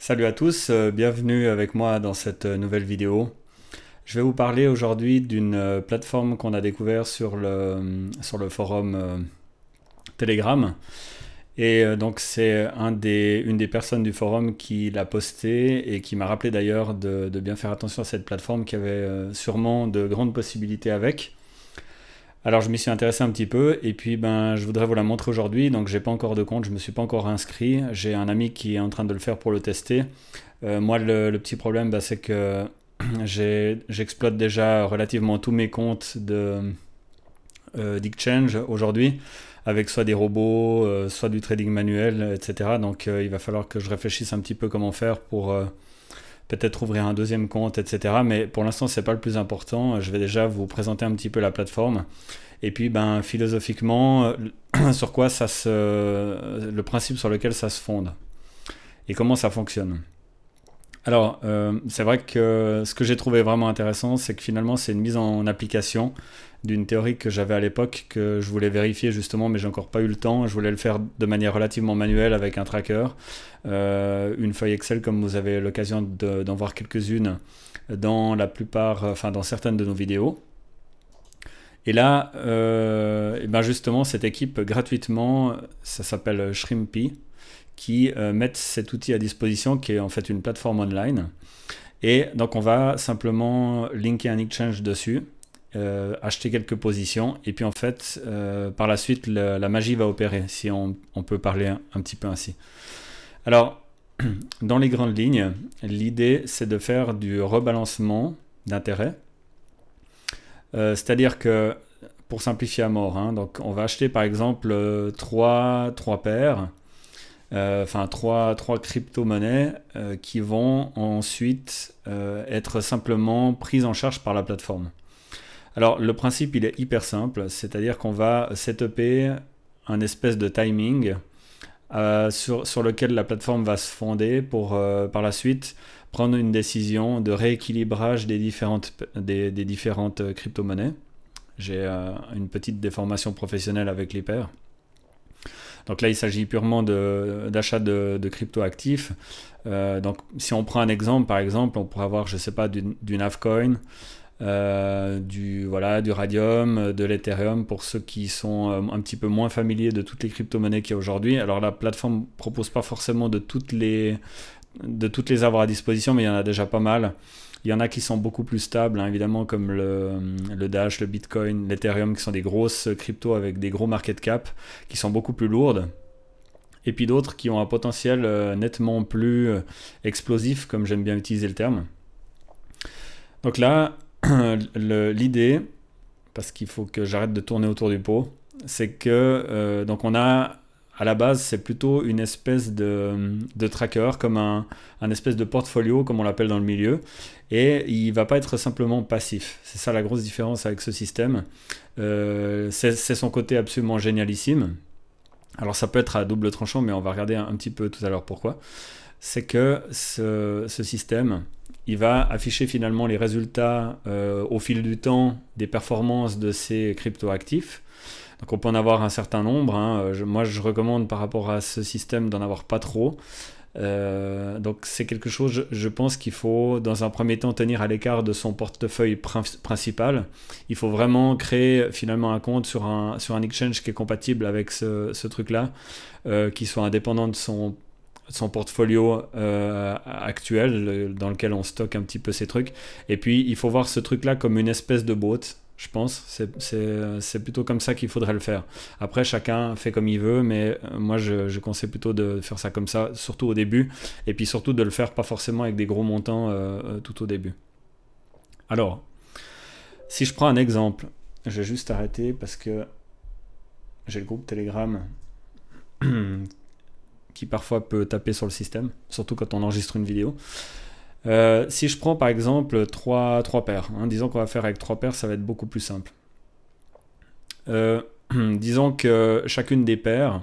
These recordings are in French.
Salut à tous, bienvenue avec moi dans cette nouvelle vidéo. Je vais vous parler aujourd'hui d'une plateforme qu'on a découvert sur le forum Telegram. Et donc c'est une des personnes du forum qui l'a posté et qui m'a rappelé d'ailleurs de bien faire attention à cette plateforme qui avait sûrement de grandes possibilités avec. Alors je m'y suis intéressé un petit peu et puis je voudrais vous la montrer aujourd'hui. Donc j'ai pas encore de compte, je me suis pas encore inscrit. J'ai un ami qui est en train de le faire pour le tester. Moi le petit problème c'est que j'exploite déjà relativement tous mes comptes d'Exchange aujourd'hui avec soit des robots, soit du trading manuel, etc. Donc il va falloir que je réfléchisse un petit peu comment faire pour peut-être ouvrir un deuxième compte, etc. Mais pour l'instant, c'est pas le plus important. Je vais déjà vous présenter un petit peu la plateforme. Et puis, philosophiquement, sur quoi le principe sur lequel ça se fonde et comment ça fonctionne. Alors, c'est vrai que ce que j'ai trouvé vraiment intéressant, c'est que finalement, c'est une mise en application d'une théorie que j'avais à l'époque, que je voulais vérifier justement, mais j'ai encore pas eu le temps. Je voulais le faire de manière relativement manuelle avec un tracker, une feuille Excel comme vous avez l'occasion d'en voir quelques-unes dans la plupart, enfin dans certaines de nos vidéos. Et là, justement, cette équipe gratuitement, ça s'appelle Shrimpy, qui mettent cet outil à disposition, qui est en fait une plateforme online. Et donc on va simplement linker un exchange dessus, acheter quelques positions, et puis en fait, par la suite, la magie va opérer, si on peut parler un petit peu ainsi. Alors, dans les grandes lignes, l'idée c'est de faire du rebalancement d'intérêt. C'est-à-dire que, pour simplifier à mort, donc on va acheter par exemple trois paires, trois crypto-monnaies qui vont ensuite être simplement prises en charge par la plateforme. Alors le principe il est hyper simple, c'est-à-dire qu'on va setuper un espèce de timing sur lequel la plateforme va se fonder pour par la suite prendre une décision de rééquilibrage des différentes crypto-monnaies. J'ai une petite déformation professionnelle avec les paires. Donc là, il s'agit purement d'achat de crypto-actifs. Donc si on prend un exemple, par exemple, on pourrait avoir, je sais pas, du Navcoin, du Radium, de l'Ethereum pour ceux qui sont un petit peu moins familiers de toutes les crypto-monnaies qu'il y a aujourd'hui. Alors la plateforme ne propose pas forcément de toutes les avoir à disposition, mais il y en a déjà pas mal. Il y en a qui sont beaucoup plus stables, évidemment, comme le Dash, le Bitcoin, l'Ethereum, qui sont des grosses cryptos avec des gros market cap, qui sont beaucoup plus lourdes. Et puis d'autres qui ont un potentiel nettement plus explosif, comme j'aime bien utiliser le terme. Donc là, l'idée, parce qu'il faut que j'arrête de tourner autour du pot, c'est que donc on a à la base c'est plutôt une espèce de tracker, comme un espèce de portfolio comme on l'appelle dans le milieu, et il va pas être simplement passif. C'est ça la grosse différence avec ce système. C'est son côté absolument génialissime. Alors ça peut être à double tranchant, mais on va regarder un petit peu tout à l'heure pourquoi. C'est que ce système, il va afficher finalement les résultats au fil du temps des performances de ces crypto-actifs. Donc on peut en avoir un certain nombre. Moi je recommande par rapport à ce système d'en avoir pas trop. Donc c'est quelque chose, je pense qu'il faut dans un premier temps tenir à l'écart de son portefeuille principal. Il faut vraiment créer finalement un compte sur un exchange qui est compatible avec ce truc-là, qui soit indépendant de son portfolio actuel dans lequel on stocke un petit peu ces trucs. Et puis il faut voir ce truc-là comme une espèce de boat. Je pense, c'est plutôt comme ça qu'il faudrait le faire. Après, chacun fait comme il veut, mais moi, je conseille plutôt de faire ça comme ça, surtout au début, et puis surtout de le faire pas forcément avec des gros montants tout au début. Alors, si je prends un exemple, je vais juste arrêter parce que j'ai le groupe Telegram qui parfois peut taper sur le système, surtout quand on enregistre une vidéo. Si je prends par exemple 3 paires, disons qu'on va faire avec 3 paires, ça va être beaucoup plus simple. Disons que chacune des paires,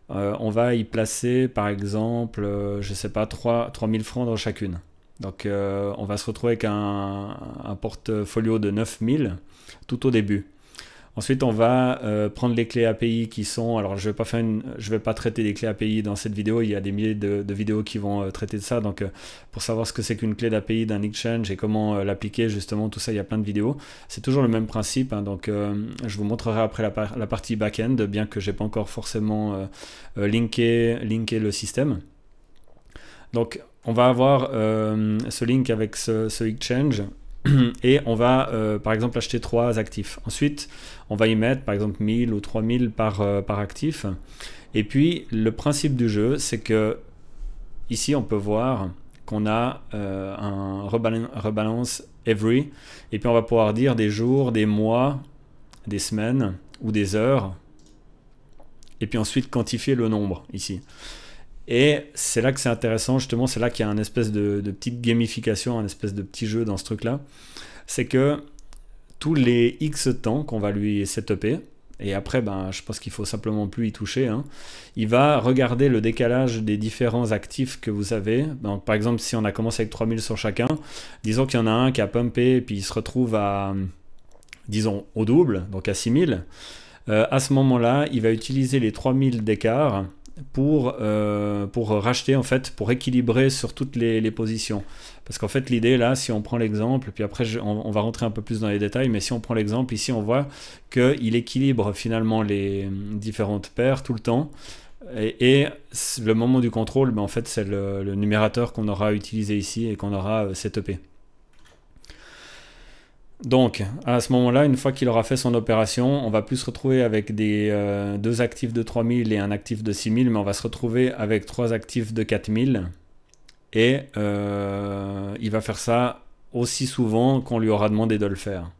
on va y placer par exemple, je sais pas, 3000 francs dans chacune. Donc on va se retrouver avec un portfolio de 9000 tout au début. Ensuite, on va prendre les clés API qui sont... Alors, je vais pas traiter les clés API dans cette vidéo. Il y a des milliers de vidéos qui vont traiter de ça. Donc, pour savoir ce que c'est qu'une clé d'API d'un exchange et comment l'appliquer, justement, tout ça, il y a plein de vidéos. C'est toujours le même principe. Hein, donc, je vous montrerai après la partie back-end, bien que j'ai pas encore forcément linké le système. Donc, on va avoir ce link avec ce exchange. Et on va par exemple acheter 3 actifs. Ensuite, on va y mettre par exemple 1000 ou 3000 par actif. Et puis, le principe du jeu, c'est que ici, on peut voir qu'on a un rebalance every. Et puis, on va pouvoir dire des jours, des mois, des semaines ou des heures. Et puis ensuite, quantifier le nombre ici. Et c'est là que c'est intéressant, justement, c'est là qu'il y a une espèce de petite gamification, un espèce de petit jeu dans ce truc-là. C'est que tous les X temps qu'on va lui setuper, et après, ben, je pense qu'il faut simplement plus y toucher, hein, il va regarder le décalage des différents actifs que vous avez. Donc, par exemple, si on a commencé avec 3000 sur chacun, disons qu'il y en a un qui a pumpé, et puis il se retrouve à, disons, au double, donc à 6000. À ce moment-là, il va utiliser les 3000 d'écart pour racheter, en fait, pour équilibrer sur toutes les positions. Parce qu'en fait, l'idée là, si on prend l'exemple, puis après on va rentrer un peu plus dans les détails, mais si on prend l'exemple, ici on voit qu'il équilibre finalement les différentes paires tout le temps. Et le moment du contrôle, ben, en fait, c'est le numérateur qu'on aura utilisé ici et qu'on aura setupé. Donc, à ce moment-là, une fois qu'il aura fait son opération, on va plus se retrouver avec deux actifs de 3000 et un actif de 6000, mais on va se retrouver avec 3 actifs de 4000. Et il va faire ça aussi souvent qu'on lui aura demandé de le faire.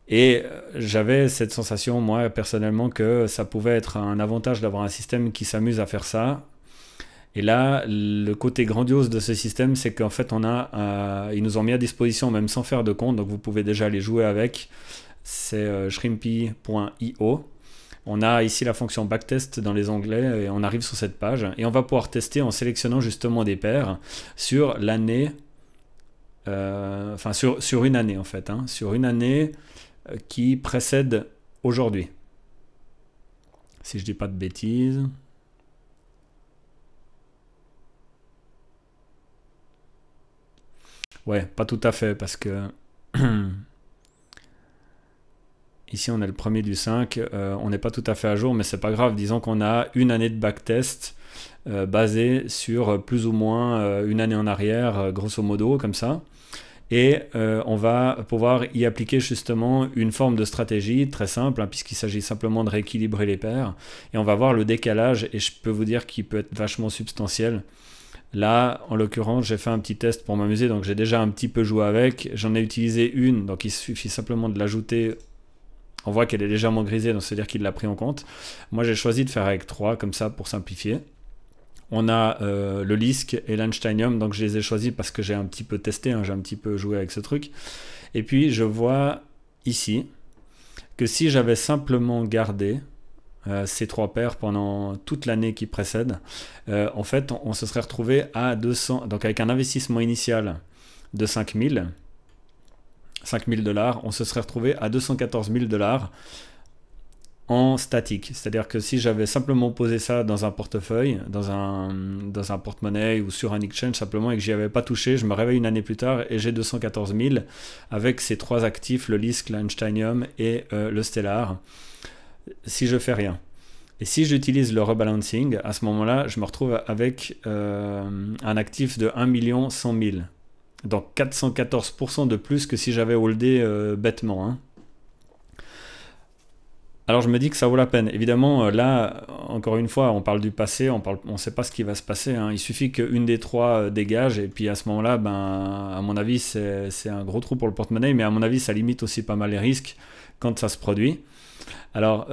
Et j'avais cette sensation, moi, personnellement, que ça pouvait être un avantage d'avoir un système qui s'amuse à faire ça. Et là, le côté grandiose de ce système, c'est qu'en fait, ils nous ont mis à disposition, même sans faire de compte, donc vous pouvez déjà aller jouer avec. C'est shrimpy.io. On a ici la fonction backtest dans les onglets et on arrive sur cette page. Et on va pouvoir tester en sélectionnant justement des paires sur l'année, enfin sur une année en fait, hein, sur une année qui précède aujourd'hui. Si je dis pas de bêtises. Ouais, pas tout à fait, parce que ici on est le 1er du 5, on n'est pas tout à fait à jour, mais c'est pas grave, disons qu'on a une année de backtest basée sur plus ou moins une année en arrière, grosso modo, comme ça. Et on va pouvoir y appliquer justement une forme de stratégie très simple, hein, puisqu'il s'agit simplement de rééquilibrer les paires. Et on va voir le décalage, et je peux vous dire qu'il peut être vachement substantiel. Là, en l'occurrence, j'ai fait un petit test pour m'amuser, donc j'ai déjà un petit peu joué avec. J'en ai utilisé une, donc il suffit simplement de l'ajouter. On voit qu'elle est légèrement grisée, donc c'est-à-dire qu'il l'a pris en compte. Moi, j'ai choisi de faire avec 3, comme ça, pour simplifier. On a le Lisk et l'Einsteinium, donc je les ai choisis parce que j'ai un petit peu testé, hein, j'ai un petit peu joué avec ce truc. Et puis, je vois ici que si j'avais simplement gardé ces 3 paires pendant toute l'année qui précède, en fait on se serait retrouvé à 200, donc avec un investissement initial de 5000 $, on se serait retrouvé à 214 000 $ en statique. C'est-à-dire que si j'avais simplement posé ça dans un portefeuille, dans un porte-monnaie ou sur un exchange simplement, et que j'y avais pas touché, je me réveille une année plus tard et j'ai 214 000 avec ces 3 actifs, le Lisk, l'Einsteinium et le Stellar, si je fais rien. Et si j'utilise le rebalancing, à ce moment-là, je me retrouve avec un actif de 1 100 000. Donc 414% de plus que si j'avais holdé bêtement. Hein. Alors je me dis que ça vaut la peine. Évidemment, là, encore une fois, on parle du passé, on ne sait pas ce qui va se passer. Hein. Il suffit qu'une des 3 dégage, et puis à ce moment-là, ben, à mon avis, c'est un gros trou pour le porte-monnaie, mais à mon avis, ça limite aussi pas mal les risques quand ça se produit. Alors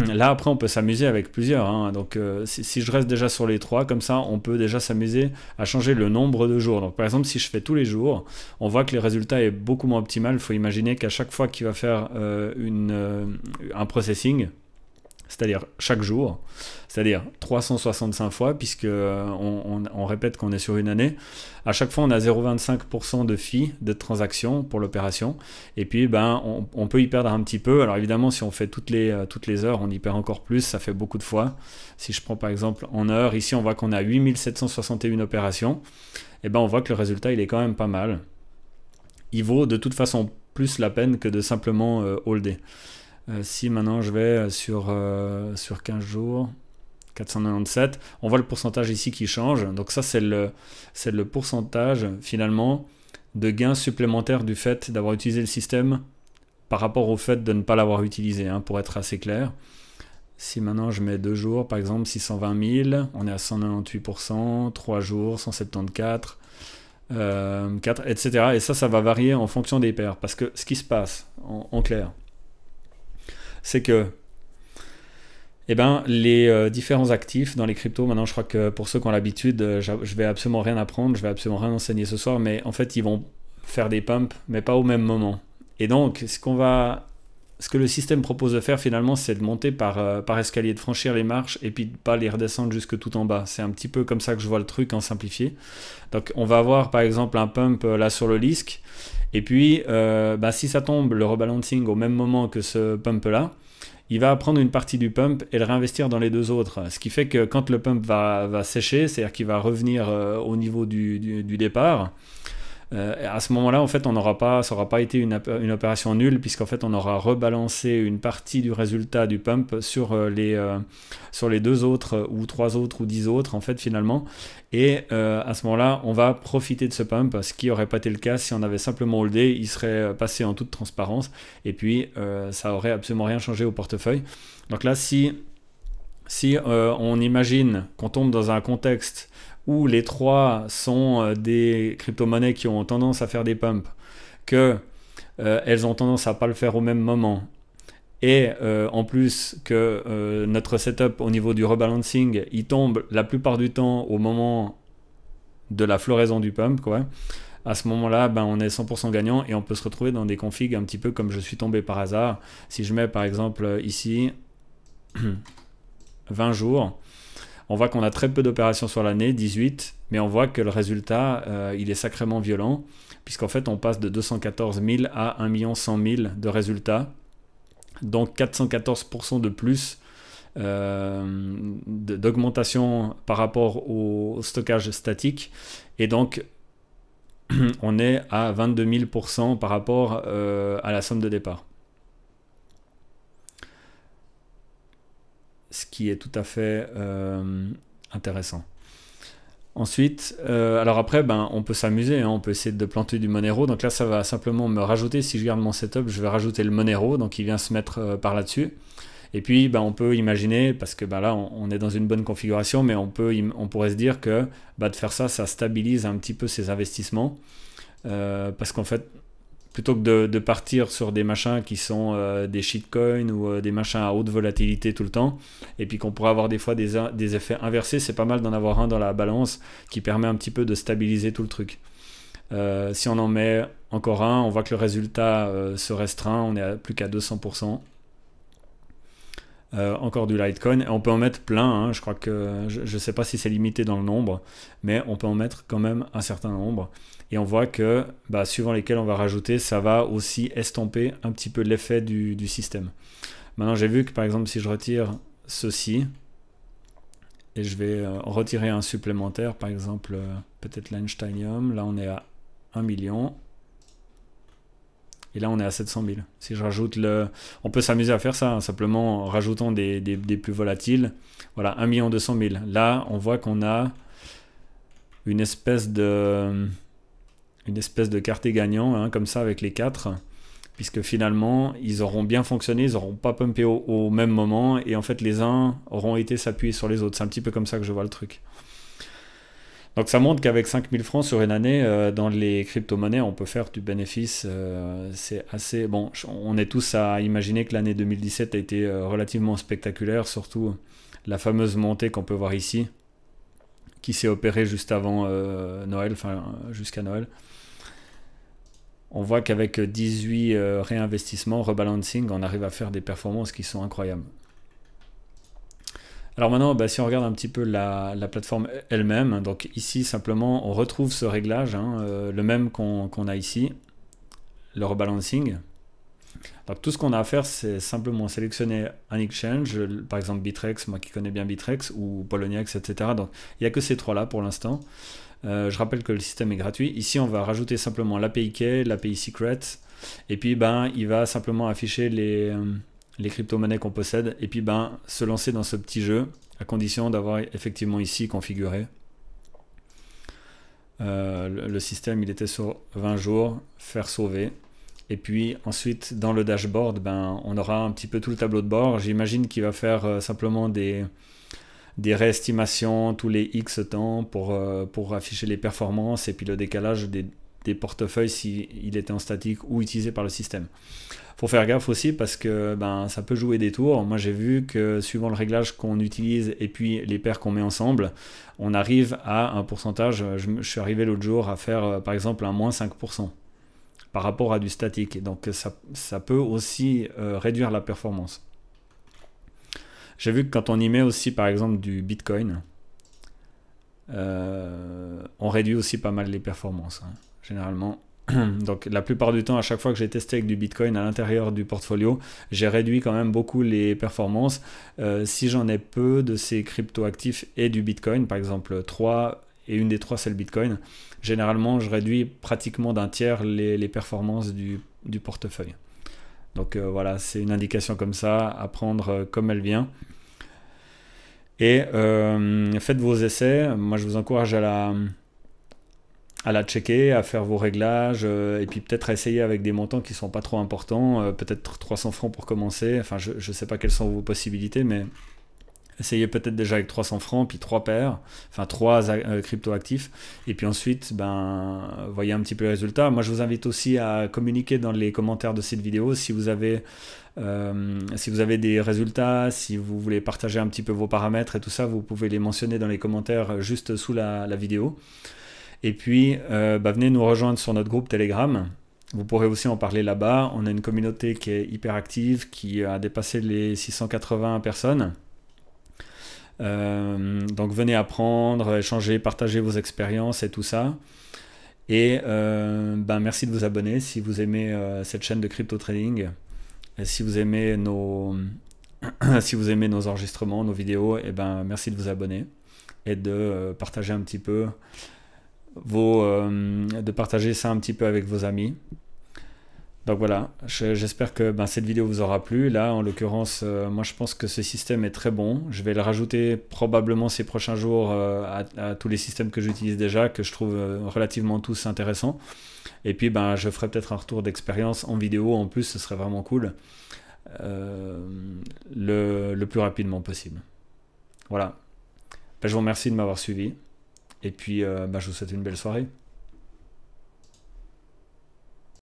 là, après, on peut s'amuser avec plusieurs. Hein. Donc, si je reste déjà sur les 3, comme ça, on peut déjà s'amuser à changer le nombre de jours. Donc, par exemple, si je fais tous les jours, on voit que le résultat est beaucoup moins optimal. Il faut imaginer qu'à chaque fois qu'il va faire un processing, c'est-à-dire chaque jour, c'est-à-dire 365 fois, puisque on répète qu'on est sur une année. À chaque fois, on a 0,25% de fee de transaction pour l'opération. Et puis, ben, on peut y perdre un petit peu. Alors évidemment, si on fait toutes les heures, on y perd encore plus. Ça fait beaucoup de fois. Si je prends par exemple en heure, ici, on voit qu'on a 8761 opérations. Et ben, on voit que le résultat, il est quand même pas mal. Il vaut de toute façon plus la peine que de simplement holder. Si maintenant je vais sur 15 jours, 497, on voit le pourcentage ici qui change. Donc ça, c'est le pourcentage finalement de gains supplémentaires du fait d'avoir utilisé le système par rapport au fait de ne pas l'avoir utilisé, hein, pour être assez clair. Si maintenant je mets 2 jours, par exemple 620 000, on est à 198%, 3 jours, 174, 4, etc. Et ça va varier en fonction des paires. Parce que ce qui se passe, en clair, c'est que les différents actifs dans les cryptos, maintenant je crois que pour ceux qui ont l'habitude, je vais absolument rien apprendre, je vais absolument rien enseigner ce soir, mais en fait ils vont faire des pumps, mais pas au même moment. Et donc ce que le système propose de faire finalement, c'est de monter par escalier, de franchir les marches et puis de pas les redescendre jusque tout en bas. C'est un petit peu comme ça que je vois le truc en simplifié. Donc on va avoir par exemple un pump là sur le LISC, et puis si ça tombe le rebalancing au même moment que ce pump là, il va prendre une partie du pump et le réinvestir dans les deux autres. Ce qui fait que quand le pump va sécher, c'est-à-dire qu'il va revenir au niveau du départ, à ce moment-là, en fait, ça n'aura pas été une opération nulle, puisqu'en fait, on aura rebalancé une partie du résultat du pump sur les 2 autres, ou 3 autres, ou 10 autres, en fait, finalement. Et à ce moment-là, on va profiter de ce pump, ce qui n'aurait pas été le cas si on avait simplement holdé. Il serait passé en toute transparence, et puis ça aurait absolument rien changé au portefeuille. Donc là, si on imagine qu'on tombe dans un contexte où les 3 sont des crypto-monnaies qui ont tendance à faire des pumps, qu'elles ont tendance à ne pas le faire au même moment, et en plus que notre setup au niveau du rebalancing, il tombe la plupart du temps au moment de la floraison du pump, quoi. À ce moment-là, on est 100% gagnant et on peut se retrouver dans des configs un petit peu comme je suis tombé par hasard. Si je mets par exemple ici 20 jours, on voit qu'on a très peu d'opérations sur l'année, 18, mais on voit que le résultat, il est sacrément violent, puisqu'en fait, on passe de 214 000 à 1 100 000 de résultats, donc 414% de plus d'augmentation par rapport au stockage statique, et donc on est à 22 000% par rapport à la somme de départ. Ce qui est tout à fait intéressant. Ensuite, alors après, on peut s'amuser, hein, on peut essayer de planter du Monero. Donc là, ça va simplement me rajouter, si je garde mon setup, je vais rajouter le Monero, donc il vient se mettre par là-dessus. Et puis, on peut imaginer, parce que là, on est dans une bonne configuration, mais on pourrait se dire que de faire ça, ça stabilise un petit peu ses investissements. Parce qu'en fait, plutôt que de partir sur des machins qui sont des shitcoins ou des machins à haute volatilité tout le temps, et puis qu'on pourrait avoir des fois des effets inversés, c'est pas mal d'en avoir un dans la balance qui permet un petit peu de stabiliser tout le truc. Si on en met encore un, on voit que le résultat se restreint, on est à plus qu'à 200%. Encore du Litecoin, et on peut en mettre plein, hein. Je crois que je ne sais pas si c'est limité dans le nombre, mais on peut en mettre quand même un certain nombre, et on voit que suivant lesquels on va rajouter, ça va aussi estomper un petit peu l'effet du système. Maintenant, j'ai vu que par exemple, si je retire ceci et je vais en retirer un supplémentaire, par exemple peut-être l'Einsteinium, là on est à 1 million. Et là, on est à 700 000. Si je rajoute on peut s'amuser à faire ça, hein, simplement en rajoutant des plus volatiles. Voilà, 1 200 000. Là, on voit qu'on a une espèce de quartier gagnant, hein, comme ça, avec les 4. Puisque finalement, ils auront bien fonctionné, ils n'auront pas pumpé au même moment. Et en fait, les uns auront été s'appuyer sur les autres. C'est un petit peu comme ça que je vois le truc. Donc ça montre qu'avec 5000 francs sur une année, dans les crypto-monnaies, on peut faire du bénéfice. C'est assez... Bon, on est tous à imaginer que l'année 2017 a été relativement spectaculaire, surtout la fameuse montée qu'on peut voir ici, qui s'est opérée juste avant Noël, enfin jusqu'à Noël. On voit qu'avec 18 réinvestissements, rebalancing, on arrive à faire des performances qui sont incroyables. Alors maintenant, bah, si on regarde un petit peu la plateforme elle-même, donc ici simplement on retrouve ce réglage, hein, le même qu'on a ici, le rebalancing. Donc tout ce qu'on a à faire, c'est simplement sélectionner un exchange, par exemple Bittrex, moi qui connais bien Bittrex, ou Poloniex, etc. Donc il n'y a que ces trois-là pour l'instant. Je rappelle que le système est gratuit. Ici, on va rajouter simplement l'API Key, l'API Secret, et puis ben, il va simplement afficher les crypto-monnaies qu'on possède, et puis ben, se lancer dans ce petit jeu, à condition d'avoir effectivement ici configuré. Le système, il était sur 20 jours, faire sauver. Et puis ensuite, dans le dashboard, ben, on aura un petit peu tout le tableau de bord. J'imagine qu'il va faire simplement des réestimations tous les X temps pour afficher les performances et puis le décalage des portefeuilles s'il était en statique ou utilisé par le système. Faut faire gaffe aussi parce que ben, ça peut jouer des tours. Moi j'ai vu que suivant le réglage qu'on utilise et puis les paires qu'on met ensemble, on arrive à un pourcentage. Je suis arrivé l'autre jour à faire par exemple un moins 5% par rapport à du statique. Donc ça peut aussi réduire la performance. J'ai vu que quand on y met aussi par exemple du Bitcoin, on réduit aussi pas mal les performances, hein, généralement. Donc la plupart du temps, à chaque fois que j'ai testé avec du Bitcoin à l'intérieur du portfolio, j'ai réduit quand même beaucoup les performances. Si j'en ai peu de ces crypto-actifs et du Bitcoin, par exemple 3, et une des 3 c'est le Bitcoin, généralement je réduis pratiquement d'un tiers les performances du portefeuille. Donc voilà, c'est une indication comme ça, à prendre comme elle vient. Et faites vos essais. Moi, je vous encourage à la checker, à faire vos réglages, et puis peut-être à essayer avec des montants qui ne sont pas trop importants, peut-être 300 francs pour commencer. Enfin, je ne sais pas quelles sont vos possibilités, mais essayez peut-être déjà avec 300 francs, puis 3 paires, enfin 3 crypto-actifs, et puis ensuite, ben, voyez un petit peu les résultats. Moi, je vous invite aussi à communiquer dans les commentaires de cette vidéo si vous avez des résultats, si vous voulez partager un petit peu vos paramètres et tout ça, vous pouvez les mentionner dans les commentaires juste sous la vidéo. Et puis, bah, venez nous rejoindre sur notre groupe Telegram. Vous pourrez aussi en parler là-bas. On a une communauté qui est hyper active, qui a dépassé les 680 personnes. Donc venez apprendre, échanger, partager vos expériences et tout ça. Et ben, merci de vous abonner si vous aimez cette chaîne de crypto trading. Et si vous aimez si vous aimez nos enregistrements, nos vidéos, et ben merci de vous abonner et de partager un petit peu de partager ça un petit peu avec vos amis. Donc voilà, j'espère que ben, cette vidéo vous aura plu. Là, en l'occurrence, moi je pense que ce système est très bon. Je vais le rajouter probablement ces prochains jours à tous les systèmes que j'utilise déjà, que je trouve relativement tous intéressants. Et puis ben, je ferai peut-être un retour d'expérience en vidéo en plus, ce serait vraiment cool. Le plus rapidement possible. Voilà. Ben, je vous remercie de m'avoir suivi. Et puis ben, je vous souhaite une belle soirée.